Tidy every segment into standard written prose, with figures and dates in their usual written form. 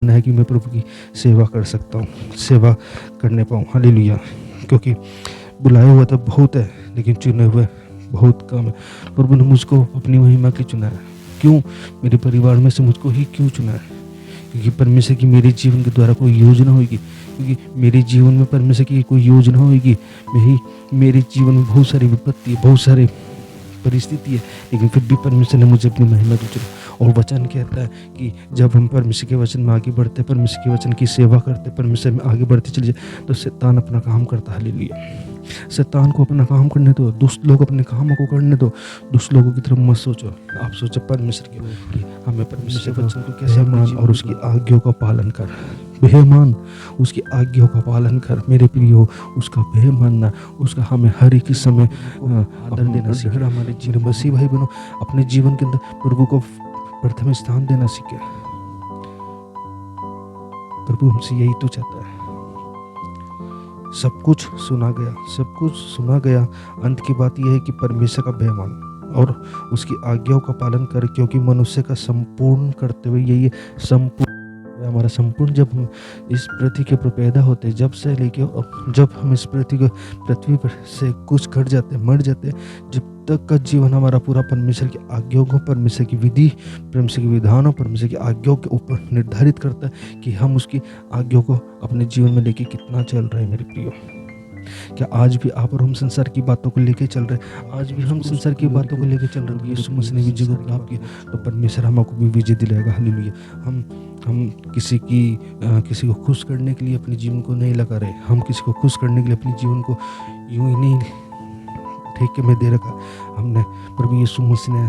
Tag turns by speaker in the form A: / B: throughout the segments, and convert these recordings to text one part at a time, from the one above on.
A: है कि मैं प्रभु की सेवा कर सकता हूँ, सेवा करने पाऊँ। हालेलुया। क्योंकि बुलाए हुए तो बहुत है, लेकिन चुने हुए बहुत कम है। प्रभु ने मुझको अपनी महिमा के चुना है। क्यों? मेरे परिवार में से मुझको ही क्यों चुना है? क्योंकि परमेश्वर की मेरे जीवन के द्वारा कोई योजना होगी, क्योंकि मेरे जीवन में परमेश्वर की कोई योजना होगी। मेरे जीवन में बहुत सारी विपत्ति, बहुत सारे परिस्थिति है, लेकिन फिर भी परमेश्वर ने मुझे अपनी महिमा की चुना। और वचन कहता है कि जब हम परमेश्वर के वचन में आगे बढ़ते, परमेश्वर के वचन की सेवा करते, परमेश्वर में आगे बढ़ते चले जाए, तो शैतान अपना काम करता है। हालेलुया। शैतान को अपना काम करने दो, दुष्ट लोग अपने कामों को करने दो। दुष्ट लोगों की तरफ मत सोचो, आप सोचो परमेश्वर की कि हमें परमेश्वर के वचन को कैसे मान और उसकी आज्ञाओं का पालन कर। बेईमान उसकी आज्ञाओं का पालन कर मेरे प्रियो, उसका भय मानना, उसका हमें हर एक समय आदर देना सीखे। हमारे जीवन मसीह भाई बहनों, अपने जीवन के अंदर प्रभु को प्रथम स्थान देना सीखे। प्रभु हमसे यही तो चाहता है। सब कुछ सुना गया, सब कुछ सुना गया। अंत की बात यह है कि परमेश्वर का भय मान और उसकी आज्ञाओं का पालन कर, क्योंकि मनुष्य का संपूर्ण करते हुए यही संपूर्ण हमारा संपूर्ण। जब हम इस पृथ्वी के पर पैदा होते हैं, जब से लेके जब हम इस पृथ्वी पर से कुछ घट जाते हैं, मर जाते हैं, जब तक का जीवन हमारा पूरा परमेश्वर की आज्ञाओं को, परमेश्वर की विधि, परमेश्वर के विधानों, परमेश्वर की आज्ञाओं के ऊपर निर्धारित करता है कि हम उसकी आज्ञाओं को अपने जीवन में लेके कितना चल रहे हैं। मेरे प्रियो, क्या आज भी आप और हम संसार की बातों को लेके चल रहे हैं? आज भी हम संसार की बातों को लेके चल रहे हैं। यीशु मसीह ने विजय को प्राप्त किया, तो परमेश्वर हमको भी विजय दिलाएगा। हालेलुया। हम किसी को खुश करने के लिए अपने जीवन को नहीं लगा रहे। हम किसी को खुश करने के लिए अपने जीवन को यूं ही नहीं ठेके में दे रखा। हमने प्रभु यीशु मसीह ने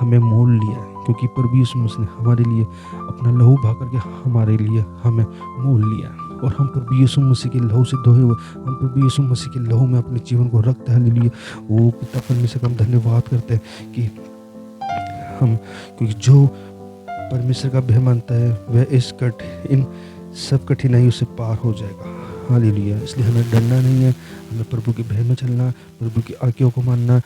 A: हमें मोल लिया है, क्योंकि प्रभु यीशु मसीह ने हमारे लिए अपना लहू बहा करके हमारे लिए हमें मोल लिया। और हम प्रभु यीशु मसीह के लहू से धोए हुए, हम प्रभु यीशु मसीह के लहू में अपने जीवन को रखते हैं। हालेलुया। वो पिता परमेश्वर का हम धन्यवाद करते हैं कि हम, क्योंकि जो परमेश्वर का भय मानता है वह इन सब कठिनाइयों से पार हो जाएगा। हालेलुया। इसलिए हमें डरना नहीं है, हमें प्रभु के भय में चलना, प्रभु की आज्ञाओं को मानना।